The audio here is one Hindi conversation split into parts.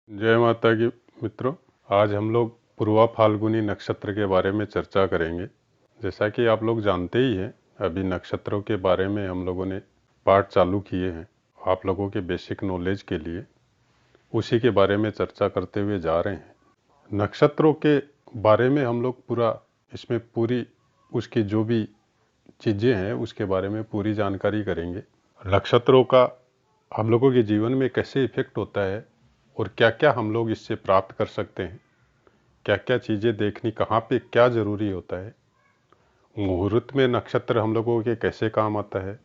जय माता की मित्रों। आज हम लोग पूर्वा फाल्गुनी नक्षत्र के बारे में चर्चा करेंगे। जैसा कि आप लोग जानते ही हैं, अभी नक्षत्रों के बारे में हम लोगों ने पाठ चालू किए हैं आप लोगों के बेसिक नॉलेज के लिए। उसी के बारे में चर्चा करते हुए जा रहे हैं। नक्षत्रों के बारे में हम लोग इसमें पूरी उसकी जो भी चीज़ें हैं उसके बारे में पूरी जानकारी करेंगे। नक्षत्रों का हम लोगों के जीवन में कैसे इफेक्ट होता है और क्या क्या हम लोग इससे प्राप्त कर सकते हैं, क्या क्या चीज़ें देखनी, कहाँ पे क्या ज़रूरी होता है, मुहूर्त में नक्षत्र हम लोगों के कैसे काम आता है,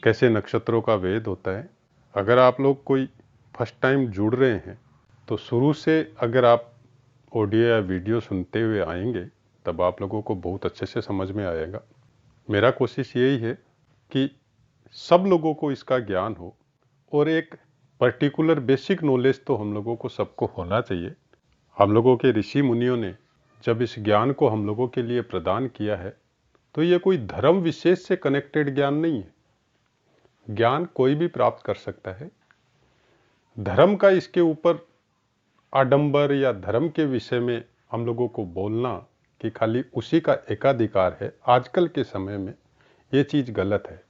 कैसे नक्षत्रों का वेद होता है। अगर आप लोग कोई फर्स्ट टाइम जुड़ रहे हैं तो शुरू से अगर आप ऑडियो या वीडियो सुनते हुए आएंगे तब आप लोगों को बहुत अच्छे से समझ में आएगा। मेरा कोशिश यही है कि सब लोगों को इसका ज्ञान हो और एक पर्टिकुलर बेसिक नॉलेज तो हम लोगों को सबको होना चाहिए। हम लोगों के ऋषि मुनियों ने जब इस ज्ञान को हम लोगों के लिए प्रदान किया है तो ये कोई धर्म विशेष से कनेक्टेड ज्ञान नहीं है। ज्ञान कोई भी प्राप्त कर सकता है। धर्म का इसके ऊपर आडंबर या धर्म के विषय में हम लोगों को बोलना कि खाली उसी का एकाधिकार है, आजकल के समय में ये चीज़ गलत है।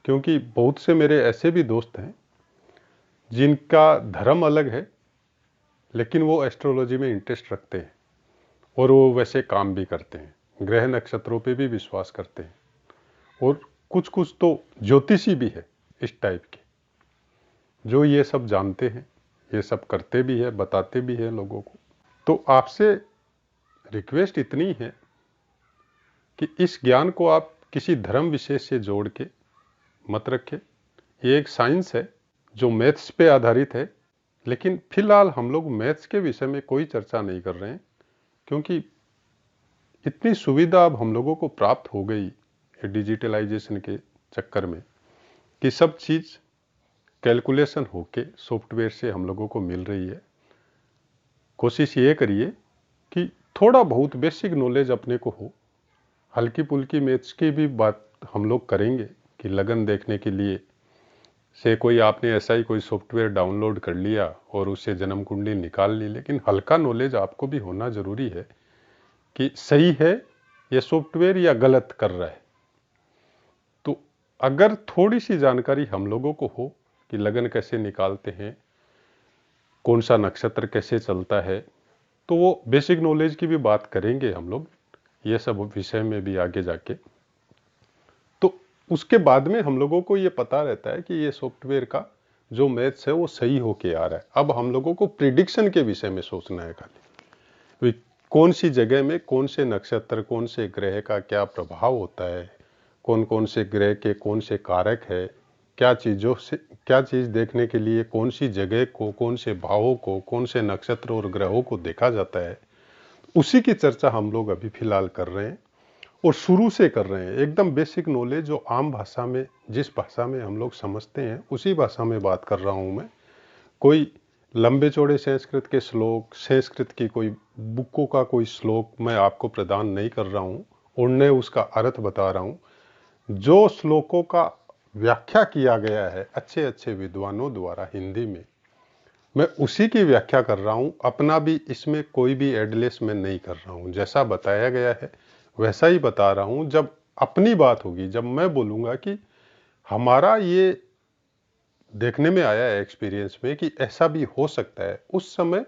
क्योंकि बहुत से मेरे ऐसे भी दोस्त हैं जिनका धर्म अलग है लेकिन वो एस्ट्रोलॉजी में इंटरेस्ट रखते हैं और वो वैसे काम भी करते हैं, ग्रह नक्षत्रों पे भी विश्वास करते हैं और कुछ कुछ तो ज्योतिषी भी है इस टाइप के, जो ये सब जानते हैं, ये सब करते भी है, बताते भी है लोगों को। तो आपसे रिक्वेस्ट इतनी है कि इस ज्ञान को आप किसी धर्म विशेष से जोड़ के मत रखें। ये एक साइंस है जो मैथ्स पे आधारित है, लेकिन फिलहाल हम लोग मैथ्स के विषय में कोई चर्चा नहीं कर रहे हैं क्योंकि इतनी सुविधा अब हम लोगों को प्राप्त हो गई डिजिटलाइजेशन के चक्कर में कि सब चीज़ कैलकुलेशन होके सॉफ्टवेयर से हम लोगों को मिल रही है। कोशिश ये करिए कि थोड़ा बहुत बेसिक नॉलेज अपने को हो। हल्की पुल्की मैथ्स की भी बात हम लोग करेंगे कि लगन देखने के लिए से कोई आपने ऐसा ही कोई सॉफ्टवेयर डाउनलोड कर लिया और उससे जन्म कुंडली निकाल ली, लेकिन हल्का नॉलेज आपको भी होना जरूरी है कि सही है ये सॉफ्टवेयर या गलत कर रहा है। तो अगर थोड़ी सी जानकारी हम लोगों को हो कि लगन कैसे निकालते हैं, कौन सा नक्षत्र कैसे चलता है, तो वो बेसिक नॉलेज की भी बात करेंगे हम लोग ये सब विषय में भी आगे जाके। तो उसके बाद में हम लोगों को ये पता रहता है कि ये सॉफ्टवेयर का जो मैथ्स है वो सही होके आ रहा है। अब हम लोगों को प्रिडिक्शन के विषय में सोचना है खाली, कौन सी जगह में कौन से नक्षत्र, कौन से ग्रह का क्या प्रभाव होता है, कौन कौन से ग्रह के कौन से कारक है, क्या चीज़ों से क्या चीज़ देखने के लिए कौन सी जगह को, कौन से भावों को, कौन से नक्षत्र और ग्रहों को देखा जाता है, उसी की चर्चा हम लोग अभी फिलहाल कर रहे हैं और शुरू से कर रहे हैं। एकदम बेसिक नॉलेज जो आम भाषा में, जिस भाषा में हम लोग समझते हैं उसी भाषा में बात कर रहा हूँ मैं। कोई लंबे चौड़े संस्कृत के श्लोक, संस्कृत की कोई बुकों का कोई श्लोक मैं आपको प्रदान नहीं कर रहा हूँ और न उसका अर्थ बता रहा हूँ। जो श्लोकों का व्याख्या किया गया है अच्छे अच्छे विद्वानों द्वारा हिंदी में, मैं उसी की व्याख्या कर रहा हूँ। अपना भी इसमें कोई भी एडलेस मैं नहीं कर रहा हूँ, जैसा बताया गया है वैसा ही बता रहा हूँ। जब अपनी बात होगी, जब मैं बोलूँगा कि हमारा ये देखने में आया है एक्सपीरियंस में कि ऐसा भी हो सकता है, उस समय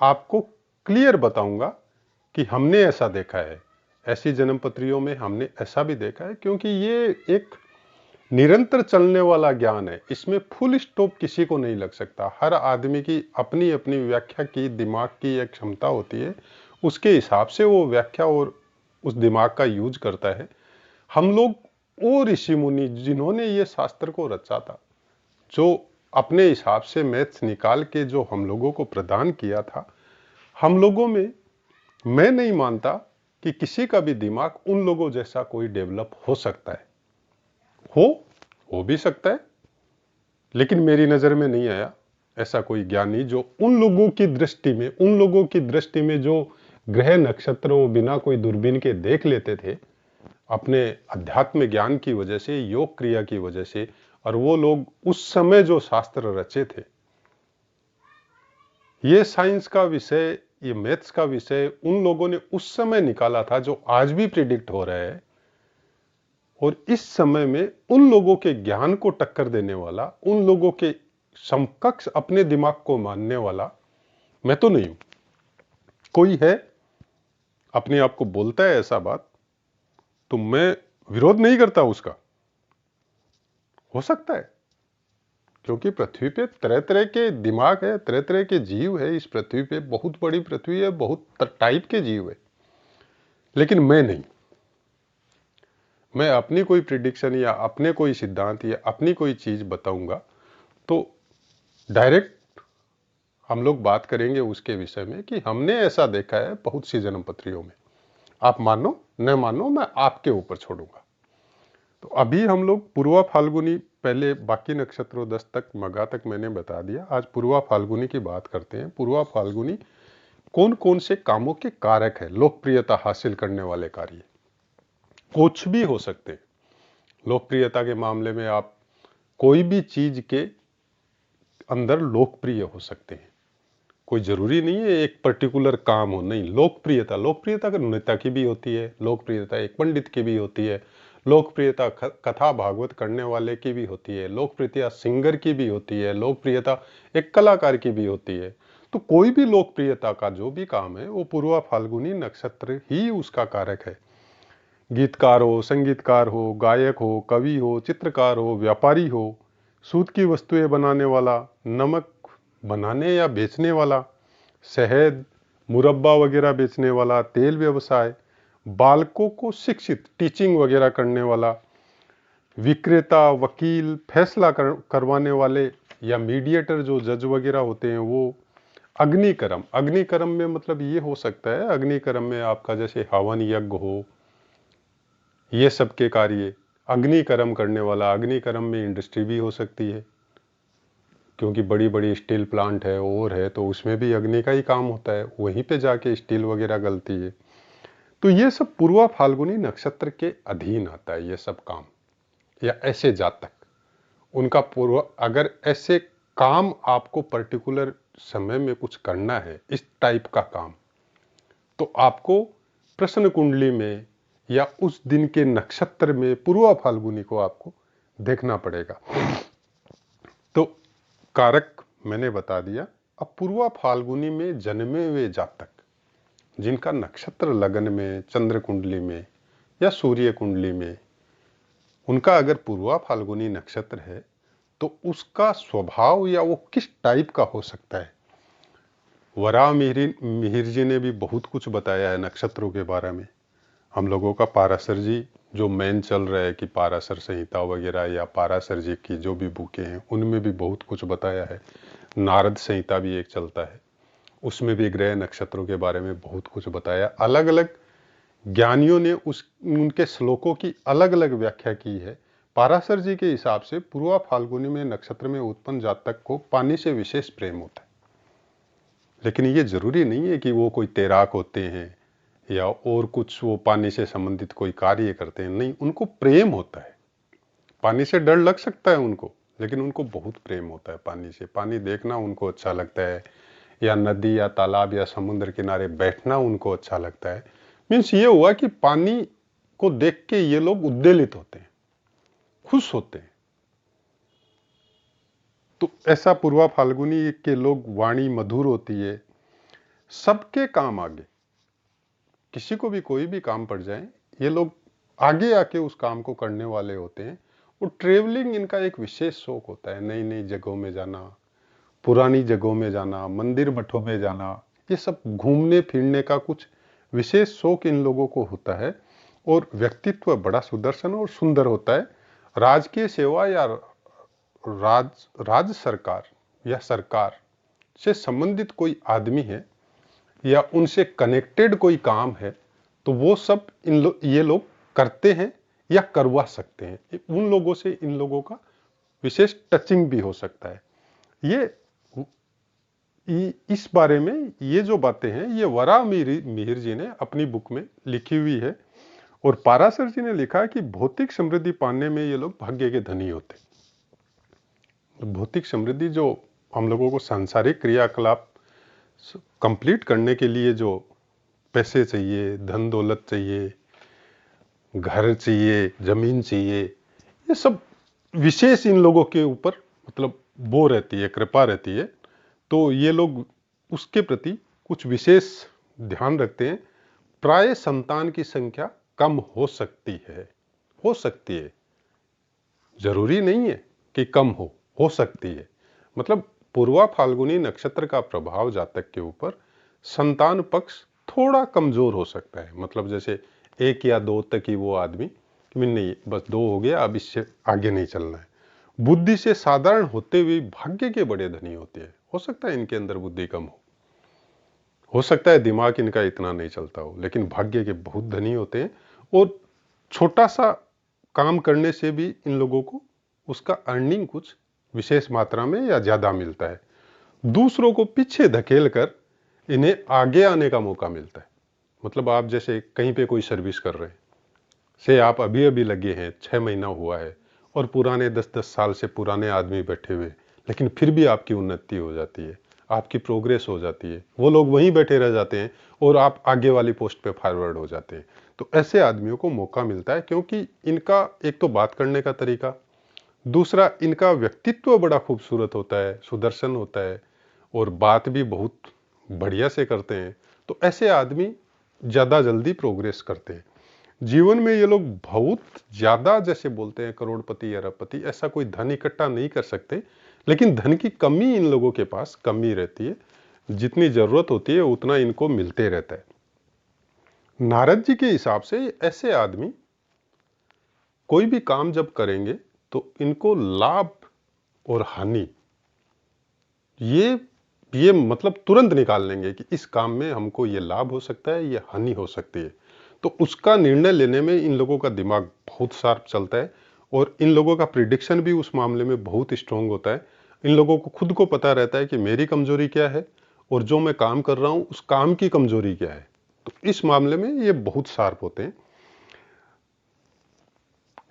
आपको क्लियर बताऊंगा कि हमने ऐसा देखा है, ऐसी जन्म पत्रियों में हमने ऐसा भी देखा है। क्योंकि ये एक निरंतर चलने वाला ज्ञान है, इसमें फुल स्टॉप किसी को नहीं लग सकता। हर आदमी की अपनी अपनी व्याख्या की, दिमाग की एक क्षमता होती है, उसके हिसाब से वो व्याख्या और उस दिमाग का यूज करता है। हम लोग वो ऋषि मुनि जिन्होंने ये शास्त्र को रचा था, जो अपने हिसाब से मैथ्स निकाल के जो हम लोगों को प्रदान किया था, हम लोगों में मैं नहीं मानता कि किसी का भी दिमाग उन लोगों जैसा कोई डेवलप हो सकता है। हो भी सकता है, लेकिन मेरी नजर में नहीं आया ऐसा कोई ज्ञानी जो उन लोगों की दृष्टि में, उन लोगों की दृष्टि में जो ग्रह नक्षत्रों बिना कोई दूरबीन के देख लेते थे अपने अध्यात्म ज्ञान की वजह से, योग क्रिया की वजह से। और वो लोग उस समय जो शास्त्र रचे थे, ये साइंस का विषय, ये मैथ्स का विषय उन लोगों ने उस समय निकाला था जो आज भी प्रिडिक्ट हो रहा है, और इस समय में उन लोगों के ज्ञान को टक्कर देने वाला, उन लोगों के समकक्ष अपने दिमाग को मानने वाला मैं तो नहीं हूं। कोई है अपने आप को बोलता है ऐसा बात, तो मैं विरोध नहीं करता उसका। हो सकता है, क्योंकि पृथ्वी पे तरह तरह के दिमाग है, तरह तरह के जीव है। इस पृथ्वी पे बहुत बड़ी पृथ्वी है, बहुत टाइप के जीव है, लेकिन मैं नहीं। मैं अपनी कोई प्रिडिक्शन या अपने कोई सिद्धांत या अपनी कोई चीज बताऊंगा तो डायरेक्ट हम लोग बात करेंगे उसके विषय में कि हमने ऐसा देखा है बहुत सी जन्म पत्रियों में। आप मानो न मानो, मैं आपके ऊपर छोड़ूंगा। तो अभी हम लोग पूर्वा फाल्गुनी, पहले बाकी नक्षत्रों 10 तक मगा तक मैंने बता दिया। आज पूर्वा फाल्गुनी की बात करते हैं। पूर्वा फाल्गुनी कौन कौन से कामों के कारक है, लोकप्रियता हासिल करने वाले कार्य कुछ भी हो सकते हैं। लोकप्रियता के मामले में आप कोई भी चीज के अंदर लोकप्रिय हो सकते हैं। कोई जरूरी नहीं है एक पर्टिकुलर काम हो, नहीं। लोकप्रियता, लोकप्रियता का नेता की भी होती है, लोकप्रियता एक पंडित की भी होती है, लोकप्रियता कथा भागवत करने वाले की भी होती है, लोकप्रियता सिंगर की भी होती है, लोकप्रियता एक कलाकार की भी होती है। तो कोई भी लोकप्रियता का जो भी काम है वो पूर्वा फाल्गुनी नक्षत्र ही उसका कारक है। गीतकार हो, संगीतकार हो, गायक हो, कवि हो, चित्रकार हो, व्यापारी हो, सूत की वस्तुएं बनाने वाला, नमक बनाने या बेचने वाला, शहद, मुरब्बा वगैरह बेचने वाला, तेल व्यवसाय, बालकों को शिक्षित टीचिंग वगैरह करने वाला, विक्रेता, वकील, फैसला करवाने वाले या मीडिएटर जो जज वगैरह होते हैं वो, अग्निकर्म, अग्निकर्म में मतलब ये हो सकता है, अग्निकर्म में आपका जैसे हवन यज्ञ हो, ये सब के कार्य। अग्निकर्म करने वाला, अग्निकर्म में इंडस्ट्री भी हो सकती है, क्योंकि बड़ी बड़ी स्टील प्लांट है और है, तो उसमें भी अग्नि का ही काम होता है, वहीं पे जाके स्टील वगैरह गलती है। तो ये सब पूर्वा फाल्गुनी नक्षत्र के अधीन आता है, ये सब काम या ऐसे जातक उनका पूर्व। अगर ऐसे काम आपको पर्टिकुलर समय में कुछ करना है, इस टाइप का काम, तो आपको प्रश्न कुंडली में या उस दिन के नक्षत्र में पूर्वा फाल्गुनी को आपको देखना पड़ेगा। तो कारक मैंने बता दिया। अब पूर्वा फाल्गुनी में जन्मे हुए जातक जिनका नक्षत्र लगन में, चंद्र कुंडली में या सूर्य कुंडली में, उनका अगर पूर्वा फाल्गुनी नक्षत्र है तो उसका स्वभाव या वो किस टाइप का हो सकता है। वराह मिहिर जी ने भी बहुत कुछ बताया है नक्षत्रों के बारे में। हम लोगों का पाराशर जी जो मेन चल रहा है कि पाराशर संहिता वगैरह या पाराशर जी की जो भी बुकें हैं उनमें भी बहुत कुछ बताया है। नारद संहिता भी एक चलता है, उसमें भी ग्रह नक्षत्रों के बारे में बहुत कुछ बताया। अलग अलग ज्ञानियों ने उनके श्लोकों की अलग अलग व्याख्या की है। पाराशर जी के हिसाब से पूर्वा फाल्गुनी में नक्षत्र में उत्पन्न जातक को पानी से विशेष प्रेम होता है, लेकिन ये जरूरी नहीं है कि वो कोई तैराक होते हैं या और कुछ वो पानी से संबंधित कोई कार्य करते हैं। नहीं, उनको प्रेम होता है। पानी से डर लग सकता है उनको, लेकिन उनको बहुत प्रेम होता है पानी से। पानी देखना उनको अच्छा लगता है, या नदी या तालाब या समुद्र किनारे बैठना उनको अच्छा लगता है। मीन्स ये हुआ कि पानी को देख के ये लोग उद्वेलित होते हैं, खुश होते हैं। तो ऐसा पूर्वा फाल्गुनी के लोग, वाणी मधुर होती है, सबके काम आगे, किसी को भी कोई भी काम पड़ जाए ये लोग आगे आके उस काम को करने वाले होते हैं। और ट्रेवलिंग इनका एक विशेष शौक होता है, नई नई जगहों में जाना, पुरानी जगहों में जाना, मंदिर मठों में जाना, ये सब घूमने फिरने का कुछ विशेष शौक इन लोगों को होता है। और व्यक्तित्व बड़ा सुदर्शन और सुंदर होता है। राजकीय सेवा या राज्य सरकार या सरकार से संबंधित कोई आदमी है या उनसे कनेक्टेड कोई काम है तो वो सब ये लोग करते हैं या करवा सकते हैं। उन लोगों से इन लोगों का विशेष टचिंग भी हो सकता है। इस बारे में ये जो बातें हैं ये वराह मिहिर जी ने अपनी बुक में लिखी हुई है। और पाराशर जी ने लिखा कि भौतिक समृद्धि पाने में ये लोग भाग्य के धनी होते। भौतिक समृद्धि जो हम लोगों को सांसारिक क्रियाकलाप कंप्लीट करने के लिए जो पैसे चाहिए, धन दौलत चाहिए, घर चाहिए, जमीन चाहिए, ये सब विशेष इन लोगों के ऊपर मतलब वो रहती है, कृपा रहती है। तो ये लोग उसके प्रति कुछ विशेष ध्यान रखते हैं। प्राय संतान की संख्या कम हो सकती है, जरूरी नहीं है कि कम हो सकती है। मतलब पूर्वा फाल्गुनी नक्षत्र का प्रभाव जातक के ऊपर संतान पक्ष थोड़ा कमजोर हो सकता है। मतलब जैसे 1 या 2 तक ही वो आदमी नहीं, बस 2 हो गया, अब इससे आगे नहीं चलना है। बुद्धि से साधारण होते हुए भाग्य के बड़े धनी होते हैं। हो सकता है इनके अंदर बुद्धि कम हो सकता है दिमाग इनका इतना नहीं चलता हो, लेकिन भाग्य के बहुत धनी होते हैं। और छोटा सा काम करने से भी इन लोगों को उसका अर्निंग कुछ विशेष मात्रा में या ज्यादा मिलता है। दूसरों को पीछे धकेल कर इन्हें आगे आने का मौका मिलता है। मतलब आप जैसे कहीं पे कोई सर्विस कर रहे हैं, से आप अभी अभी लगे हैं, 6 महीना हुआ है, और पुराने 10-10 साल से पुराने आदमी बैठे हुए, लेकिन फिर भी आपकी उन्नति हो जाती है, आपकी प्रोग्रेस हो जाती है। वो लोग वहीं बैठे रह जाते हैं और आप आगे वाली पोस्ट पे फॉरवर्ड हो जाते हैं। तो ऐसे आदमियों को मौका मिलता है, क्योंकि इनका एक तो बात करने का तरीका, दूसरा इनका व्यक्तित्व बड़ा खूबसूरत होता है, सुदर्शन होता है, और बात भी बहुत बढ़िया से करते हैं। तो ऐसे आदमी ज्यादा जल्दी प्रोग्रेस करते हैं जीवन में। ये लोग बहुत ज्यादा, जैसे बोलते हैं करोड़पति अरबपति, ऐसा कोई धन इकट्ठा नहीं कर सकते, लेकिन धन की कमी इन लोगों के पास कमी रहती है। जितनी जरूरत होती है उतना इनको मिलते रहता है। नारद जी के हिसाब से ऐसे आदमी कोई भी काम जब करेंगे तो इनको लाभ और हानि ये मतलब तुरंत निकाल लेंगे कि इस काम में हमको ये लाभ हो सकता है, ये हानि हो सकती है। तो उसका निर्णय लेने में इन लोगों का दिमाग बहुत शार्प चलता है, और इन लोगों का प्रिडिक्शन भी उस मामले में बहुत स्ट्रांग होता है। इन लोगों को खुद को पता रहता है कि मेरी कमजोरी क्या है और जो मैं काम कर रहा हूं उस काम की कमजोरी क्या है। तो इस मामले में ये बहुत शार्प होते हैं।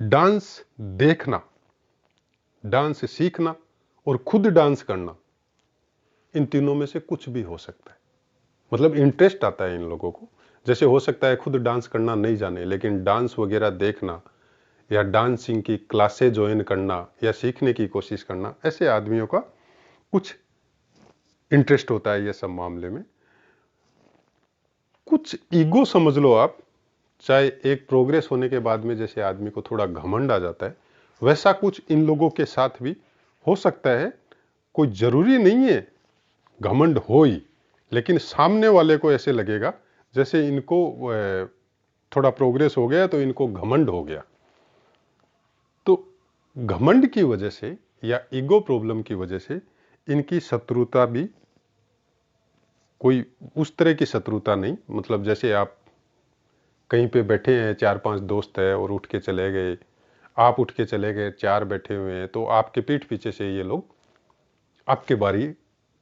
डांस देखना, डांस सीखना और खुद डांस करना, इन तीनों में से कुछ भी हो सकता है। मतलब इंटरेस्ट आता है इन लोगों को। जैसे हो सकता है खुद डांस करना नहीं जाने, लेकिन डांस वगैरह देखना या डांसिंग की क्लासे ज्वाइन करना या सीखने की कोशिश करना, ऐसे आदमियों का कुछ इंटरेस्ट होता है ये सब मामले में। कुछ ईगो समझ लो आप, चाहे एक प्रोग्रेस होने के बाद में जैसे आदमी को थोड़ा घमंड आ जाता है, वैसा कुछ इन लोगों के साथ भी हो सकता है। कोई जरूरी नहीं है घमंड हो ही, लेकिन सामने वाले को ऐसे लगेगा जैसे इनको थोड़ा प्रोग्रेस हो गया तो इनको घमंड हो गया। तो घमंड की वजह से या ईगो प्रॉब्लम की वजह से इनकी शत्रुता भी कोई उस तरह की शत्रुता नहीं। मतलब जैसे आप कहीं पे बैठे हैं, 4-5 दोस्त है और उठ के चले गए, आप उठ के चले गए, 4 बैठे हुए हैं, तो आपके पीठ पीछे से ये लोग आपके बारी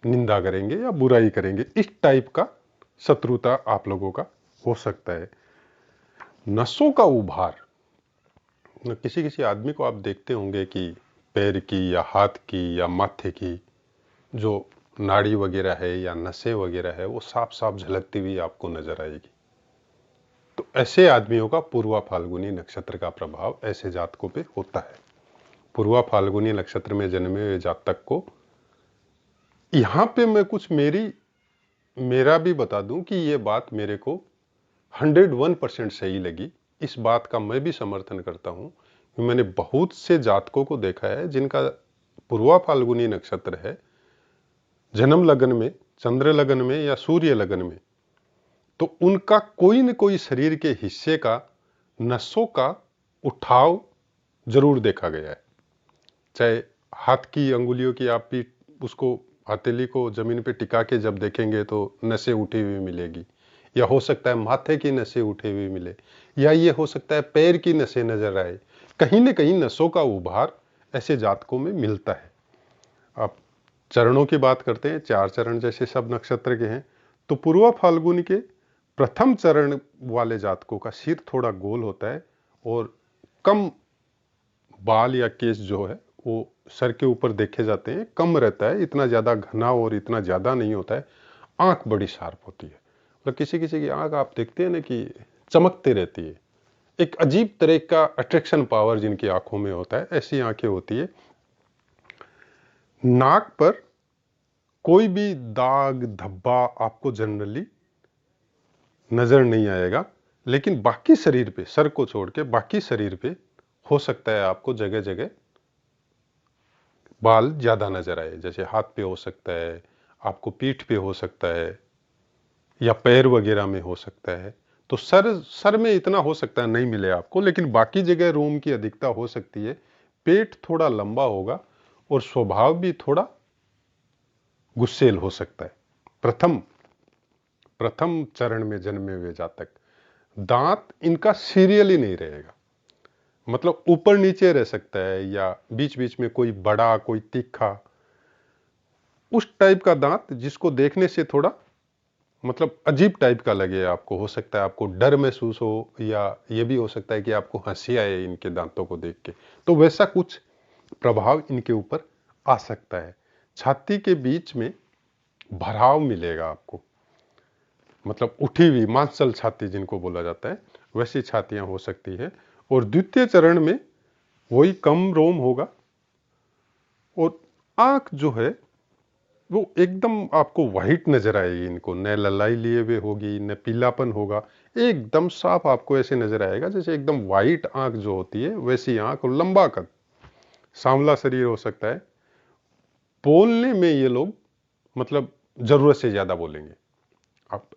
निंदा करेंगे या बुराई करेंगे। इस टाइप का शत्रुता आप लोगों का हो सकता है। नसों का उभार, किसी किसी आदमी को आप देखते होंगे कि पैर की या हाथ की या माथे की जो नाड़ी वगैरह है या नसें वगैरह है वो साफ साफ झलकती हुई आपको नजर आएगी। तो ऐसे आदमियों का पूर्वा फाल्गुनी नक्षत्र का प्रभाव ऐसे जातकों पे होता है। पूर्वा फाल्गुनी नक्षत्र में जन्मे हुए जातक को, यहां पे मैं कुछ मेरा भी बता दूं कि ये बात मेरे को 101% सही लगी। इस बात का मैं भी समर्थन करता हूं कि मैंने बहुत से जातकों को देखा है जिनका पूर्वा फाल्गुनी नक्षत्र है, जन्म लगन में, चंद्र लगन में या सूर्य लगन में, तो उनका कोई न कोई शरीर के हिस्से का नसों का उठाव जरूर देखा गया है। चाहे हाथ की अंगुलियों की आप भी उसको, हथेली को जमीन पे टिका के जब देखेंगे तो नसें उठी हुई मिलेगी, या हो सकता है माथे की नसें उठी हुई मिले, या ये हो सकता है पैर की नसें नजर आए। कहीं न कहीं नसों का उभार ऐसे जातकों में मिलता है। आप चरणों की बात करते हैं, 4 चरण जैसे सब नक्षत्र के हैं, तो पूर्वा फाल्गुनी के प्रथम चरण वाले जातकों का सिर थोड़ा गोल होता है और कम बाल या केस जो है वो सर के ऊपर देखे जाते हैं, कम रहता है, इतना ज्यादा घना और इतना ज्यादा नहीं होता है। आंख बड़ी शार्प होती है। मतलब किसी किसी की आंख आप देखते हैं ना कि चमकते रहती है, एक अजीब तरह का अट्रैक्शन पावर जिनकी आंखों में होता है, ऐसी आंखें होती है। नाक पर कोई भी दाग धब्बा आपको जनरली नजर नहीं आएगा, लेकिन बाकी शरीर पे, सर को छोड़ के बाकी शरीर पे हो सकता है आपको जगह जगह बाल ज्यादा नजर आए। जैसे हाथ पे हो सकता है, आपको पीठ पे हो सकता है, या पैर वगैरह में हो सकता है। तो सर में इतना हो सकता है नहीं मिले आपको, लेकिन बाकी जगह रोम की अधिकता हो सकती है। पेट थोड़ा लंबा होगा और स्वभाव भी थोड़ा गुस्सेल हो सकता है। प्रथम प्रथम चरण में जन्मे हुए जातक, दांत इनका सीरियली नहीं रहेगा, मतलब ऊपर नीचे रह सकता है, या बीच बीच में कोई बड़ा कोई तीखा, उस टाइप का दांत जिसको देखने से थोड़ा मतलब अजीब टाइप का लगे आपको। हो सकता है आपको डर महसूस हो, या ये भी हो सकता है कि आपको हंसी आए इनके दांतों को देख के। तो वैसा कुछ प्रभाव इनके ऊपर आ सकता है। छाती के बीच में भराव मिलेगा आपको, मतलब उठी हुई मांसल छाती जिनको बोला जाता है, वैसी छातियां हो सकती है। और द्वितीय चरण में वही कम रोम होगा, और आंख जो है वो एकदम आपको व्हाइट नजर आएगी। इनको न ललाई लिए हुए होगी, न पीलापन होगा, एकदम साफ आपको ऐसे नजर आएगा जैसे एकदम व्हाइट आंख जो होती है वैसी आंख, और लंबा कद, सांवला शरीर हो सकता है। बोलने में ये लोग मतलब जरूरत से ज्यादा बोलेंगे। आप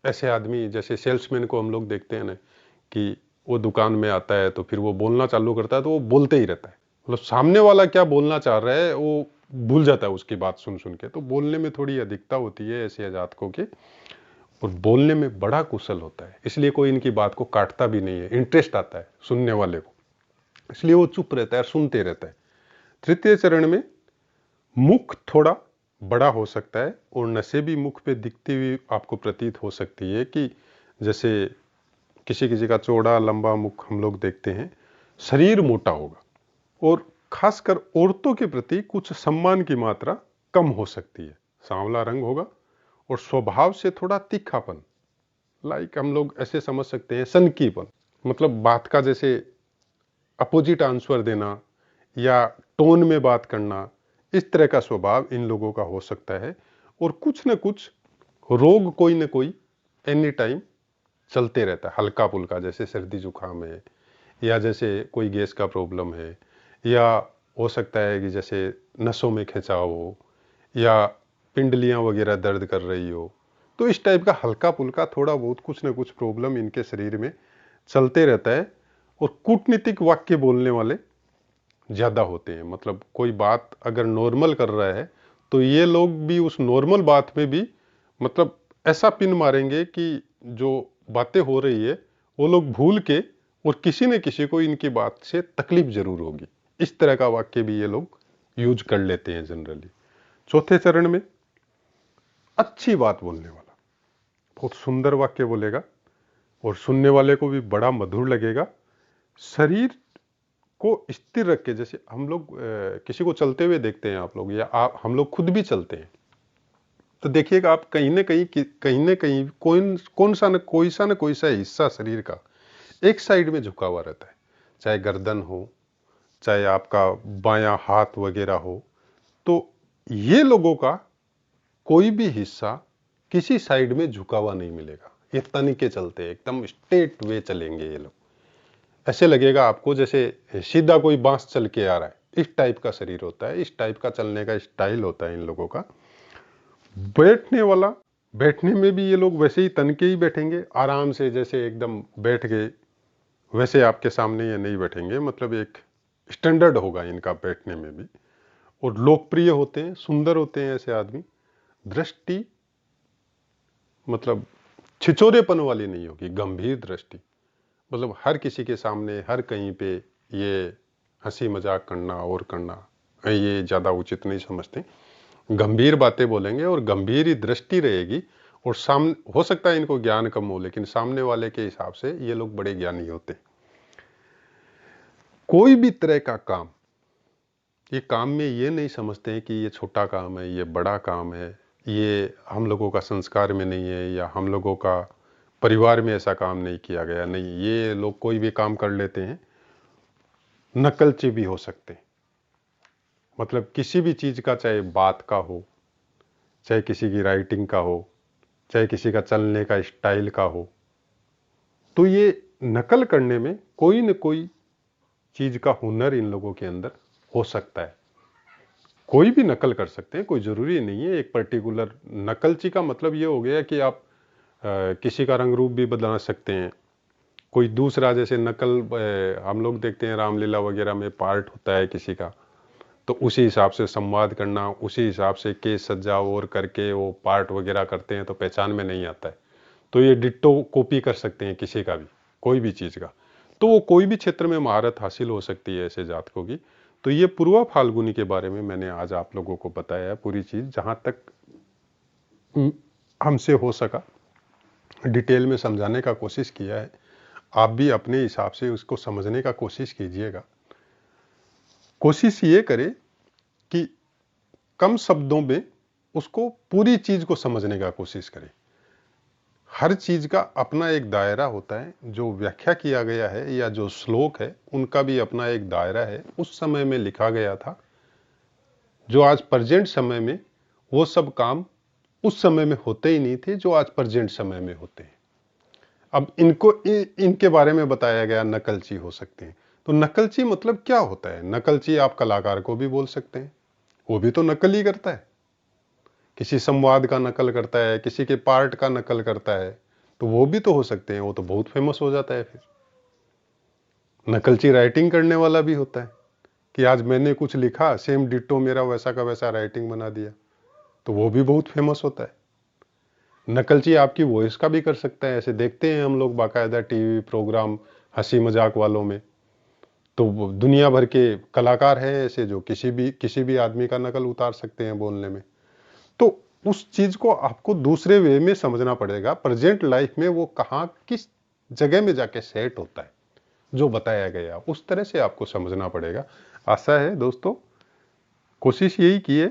ऐसे आदमी, जैसे सेल्समैन को हम लोग देखते हैं ना कि वो दुकान में आता है तो फिर वो बोलना चालू करता है तो वो बोलते ही रहता है, मतलब सामने वाला क्या बोलना चाह रहा है वो भूल जाता है उसकी बात सुन सुन के। तो बोलने में थोड़ी अधिकता होती है ऐसे जातकों के, और बोलने में बड़ा कुशल होता है, इसलिए कोई इनकी बात को काटता भी नहीं है, इंटरेस्ट आता है सुनने वाले को, इसलिए वो चुप रहता है, सुनते रहता है। तृतीय चरण में मुख थोड़ा बड़ा हो सकता है, और नसें भी मुख पे दिखती हुई आपको प्रतीत हो सकती है कि जैसे किसी किसी का चौड़ा लंबा मुख हम लोग देखते हैं। शरीर मोटा होगा, और खासकर औरतों के प्रति कुछ सम्मान की मात्रा कम हो सकती है। सांवला रंग होगा, और स्वभाव से थोड़ा तीखापन, लाइक हम लोग ऐसे समझ सकते हैं सनकीपन, मतलब बात का जैसे अपोजिट आंसर देना, या टोन में बात करना, इस तरह का स्वभाव इन लोगों का हो सकता है। और कुछ न कुछ रोग कोई न कोई एनी टाइम चलते रहता है, हल्का फुल्का, जैसे सर्दी जुकाम है, या जैसे कोई गैस का प्रॉब्लम है, या हो सकता है कि जैसे नसों में खिंचाव हो, या पिंडलियां वगैरह दर्द कर रही हो। तो इस टाइप का हल्का फुल्का थोड़ा बहुत कुछ ना कुछ प्रॉब्लम इनके शरीर में चलते रहता है। और कूटनीतिक वाक्य बोलने वाले ज्यादा होते हैं, मतलब कोई बात अगर नॉर्मल कर रहा है तो ये लोग भी उस नॉर्मल बात में भी मतलब ऐसा पिन मारेंगे कि जो बातें हो रही है वो लोग भूल के, और किसी न किसी को इनकी बात से तकलीफ जरूर होगी, इस तरह का वाक्य भी ये लोग यूज कर लेते हैं जनरली। चौथे चरण में अच्छी बात बोलने वाला, बहुत सुंदर वाक्य बोलेगा, और सुनने वाले को भी बड़ा मधुर लगेगा। शरीर को स्थिर रख के, जैसे हम लोग किसी को चलते हुए देखते हैं आप लोग, या आप हम लोग खुद भी चलते हैं, तो देखिएगा आप कहीं ना कहीं कहीं ना कहीं कोई सा न कोई सा हिस्सा शरीर का एक साइड में झुका हुआ रहता है, चाहे गर्दन हो, चाहे आपका बायां हाथ वगैरह हो। तो ये लोगों का कोई भी हिस्सा किसी साइड में झुका हुआ नहीं मिलेगा, ये तन के चलते एकदम स्ट्रेट वे चलेंगे ये लोग। ऐसे लगेगा आपको जैसे सीधा कोई बांस चल के आ रहा है, इस टाइप का शरीर होता है, इस टाइप का चलने का स्टाइल होता है इन लोगों का। बैठने वाला, बैठने में भी ये लोग वैसे ही तन के ही बैठेंगे आराम से, जैसे एकदम बैठ गए वैसे आपके सामने ये नहीं बैठेंगे, मतलब एक स्टैंडर्ड होगा इनका बैठने में भी। और लोकप्रिय होते हैं, सुंदर होते हैं ऐसे आदमी। दृष्टि मतलब छिछोरेपन वाली नहीं होगी, गंभीर दृष्टि, मतलब हर किसी के सामने हर कहीं पे ये हंसी मजाक करना और करना ये ज्यादा उचित नहीं समझते। गंभीर बातें बोलेंगे और गंभीर ही दृष्टि रहेगी। और सामने हो सकता है इनको ज्ञान कम हो, लेकिन सामने वाले के हिसाब से ये लोग बड़े ज्ञानी होते। कोई भी तरह का काम, ये काम में ये नहीं समझते हैं कि ये छोटा काम है, ये बड़ा काम है, ये हम लोगों का संस्कार में नहीं है या हम लोगों का परिवार में ऐसा काम नहीं किया गया, नहीं, ये लोग कोई भी काम कर लेते हैं, नकलची भी हो सकते हैं। मतलब किसी भी चीज़ का, चाहे बात का हो, चाहे किसी की राइटिंग का हो, चाहे किसी का चलने का स्टाइल का हो, तो ये नकल करने में कोई न कोई चीज़ का हुनर इन लोगों के अंदर हो सकता है। कोई भी नकल कर सकते हैं, कोई ज़रूरी नहीं है एक पर्टिकुलर। नकलची का मतलब ये हो गया कि आप किसी का रंग रूप भी बदला सकते हैं। कोई दूसरा, जैसे नकल हम लोग देखते हैं रामलीला वगैरह में पार्ट होता है किसी का, तो उसी हिसाब से संवाद करना, उसी हिसाब से केस सज्जा और करके वो पार्ट वगैरह करते हैं, तो पहचान में नहीं आता है। तो ये डिट्टो कॉपी कर सकते हैं किसी का भी, कोई भी चीज़ का। तो वो कोई भी क्षेत्र में महारत हासिल हो सकती है ऐसे जातकों की। तो ये पूर्वा फाल्गुनी के बारे में मैंने आज आप लोगों को बताया है पूरी चीज़, जहाँ तक हमसे हो सका डिटेल में समझाने का कोशिश किया है। आप भी अपने हिसाब से उसको समझने का कोशिश कीजिएगा। कोशिश ये करें कि कम शब्दों में उसको पूरी चीज़ को समझने का कोशिश करें। हर चीज़ का अपना एक दायरा होता है, जो व्याख्या किया गया है या जो श्लोक है उनका भी अपना एक दायरा है, उस समय में लिखा गया था। जो आज प्रेजेंट समय में, वो सब काम उस समय में होते ही नहीं थे जो आज प्रेजेंट समय में होते हैं। अब इनके बारे में बताया गया, नकलची हो सकते हैं। तो नकलची मतलब क्या होता है? नकलची आप कलाकार को भी बोल सकते हैं, वो भी तो नकल ही करता है। किसी संवाद का नकल करता है, किसी के पार्ट का नकल करता है, तो वो भी तो हो सकते हैं, वो तो बहुत फेमस हो जाता है। फिर नकलची राइटिंग करने वाला भी होता है कि आज मैंने कुछ लिखा, सेम डिट्टो मेरा वैसा का वैसा राइटिंग बना दिया, तो वो भी बहुत फेमस होता है। नकलची आपकी वॉइस का भी कर सकता है। ऐसे देखते हैं हम लोग बाकायदा टीवी प्रोग्राम हंसी मजाक वालों में, तो वो दुनिया भर के कलाकार हैं ऐसे जो किसी भी आदमी का नकल उतार सकते हैं बोलने में। तो उस चीज को आपको दूसरे वे में समझना पड़ेगा। प्रेजेंट लाइफ में वो कहाँ किस जगह में जाके सेट होता है, जो बताया गया उस तरह से आपको समझना पड़ेगा। आशा है दोस्तों, कोशिश यही की है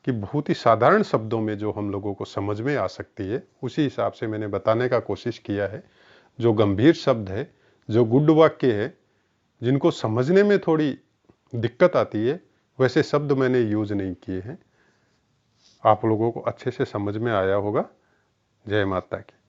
कि बहुत ही साधारण शब्दों में जो हम लोगों को समझ में आ सकती है, उसी हिसाब से मैंने बताने का कोशिश किया है। जो गंभीर शब्द है, जो गुड वाक्य है, जिनको समझने में थोड़ी दिक्कत आती है, वैसे शब्द मैंने यूज नहीं किए हैं। आप लोगों को अच्छे से समझ में आया होगा। जय माता की।